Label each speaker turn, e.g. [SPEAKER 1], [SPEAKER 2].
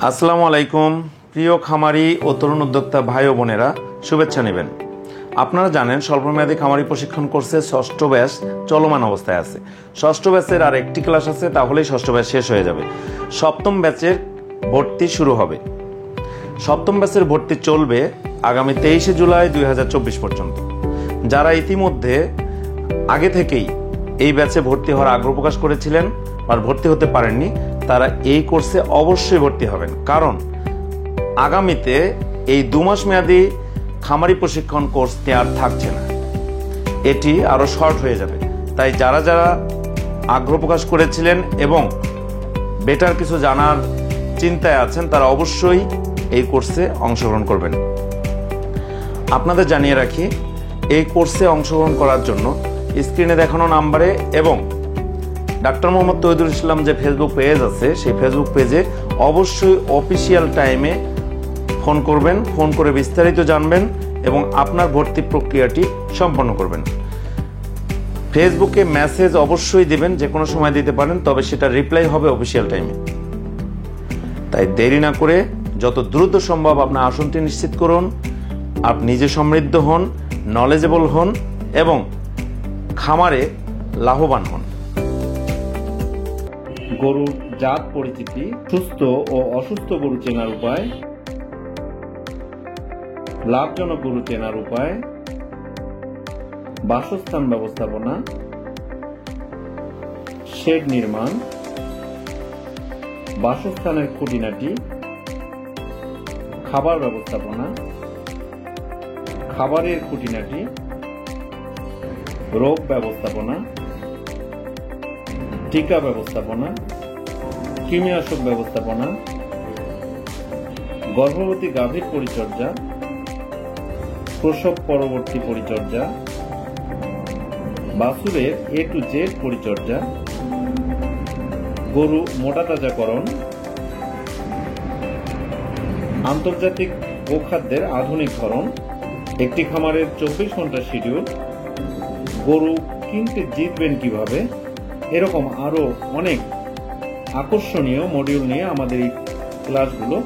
[SPEAKER 1] আসসালামু আলাইকুম প্রিয় খামারি ও তরুণ উদ্যোক্তা ভাই ও বোনেরা, শুভেচ্ছা নেবেন। আপনারা জানেন স্বল্পমেয়াদী খামারি প্রশিক্ষণ কোর্সে ষষ্ঠ ব্যাচ চলমান অবস্থায় আছে। ষষ্ঠ ব্যাচের আর একটি ক্লাস আছে, তাহলেই ষষ্ঠ ব্যাচ শেষ হয়ে যাবে। সপ্তম ব্যাচের ভর্তি শুরু হবে। সপ্তম ব্যাচের ভর্তি চলবে আগামী 23শে জুলাই 2024 পর্যন্ত। যারা ইতিমধ্যে আগে থেকেই এই ব্যাচে ভর্তি হওয়ার আগ্রহ প্রকাশ করেছিলেন আর ভর্তি হতে পারেননি, তারা এই কোর্সে অবশ্যই ভর্তি হবেন। কারণ আগামীতে এই 2 মাস মেয়াদী খামারি প্রশিক্ষণ কোর্সটি আর থাকছে না, এটি আরো শর্ট হয়ে যাবে। তাই যারা যারা আগ্রহ প্রকাশ করেছিলেন এবং বেটার কিছু জানার চিন্তায় আছেন, তারা অবশ্যই এই কোর্সে অংশগ্রহণ করবেন। আপনাদের জানিয়ে রাখি, এই কোর্সে অংশগ্রহণ করার জন্য স্ক্রিনে দেখানো নাম্বারে এবং ডাক্তার মোহাম্মদ তৌহিদুল ইসলাম যে ফেসবুক পেজ আছে, সেই ফেসবুক পেজে অবশ্যই অফিসিয়াল টাইমে ফোন করবেন। ফোন করে বিস্তারিত জানবেন এবং আপনার ভর্তি প্রক্রিয়াটি সম্পন্ন করবেন। ফেসবুকে মেসেজ অবশ্যই দিবেন, যে কোনো সময় দিতে পারেন, তবে সেটা রিপ্লাই হবে অফিসিয়াল টাইমে। তাই দেরি না করে যত দ্রুত সম্ভব আপনার আসনটি নিশ্চিত করুন। আপনি নিজে সমৃদ্ধ হন, নলেজেবল হন এবং খামারে লাভবান হন। গরুর জাত পরিচিতি, সুস্থ ও অসুস্থ গরু চেনার উপায়, লাভজনক গরু চেনার উপায়, বাসস্থান ব্যবস্থাপনা, শেড নির্মাণ, বাসস্থানের খুঁটিনাটি, খাবার ব্যবস্থাপনা, খাবারের খুঁটিনাটি, রোগ ব্যবস্থাপনা, টিকা ব্যবস্থাপনা, কৃমিনাশক ব্যবস্থাপনা, গর্ভবতী গাভীর পরিচর্যা, প্রসব পরবর্তী পরিচর্যা, বাছুরের A to Z পরিচর্যা, গরু মোটাতাজাকরণ, আন্তর্জাতিক গোখাদ্যের আধুনিক ধরন, একটি খামারের 24 ঘন্টা শিডিউল, গরু কিনতে জিতবেন কিভাবে, এরকম আরো অনেক আকর্ষণীয় মডিউল নিয়ে আমাদের এই ক্লাসগুলো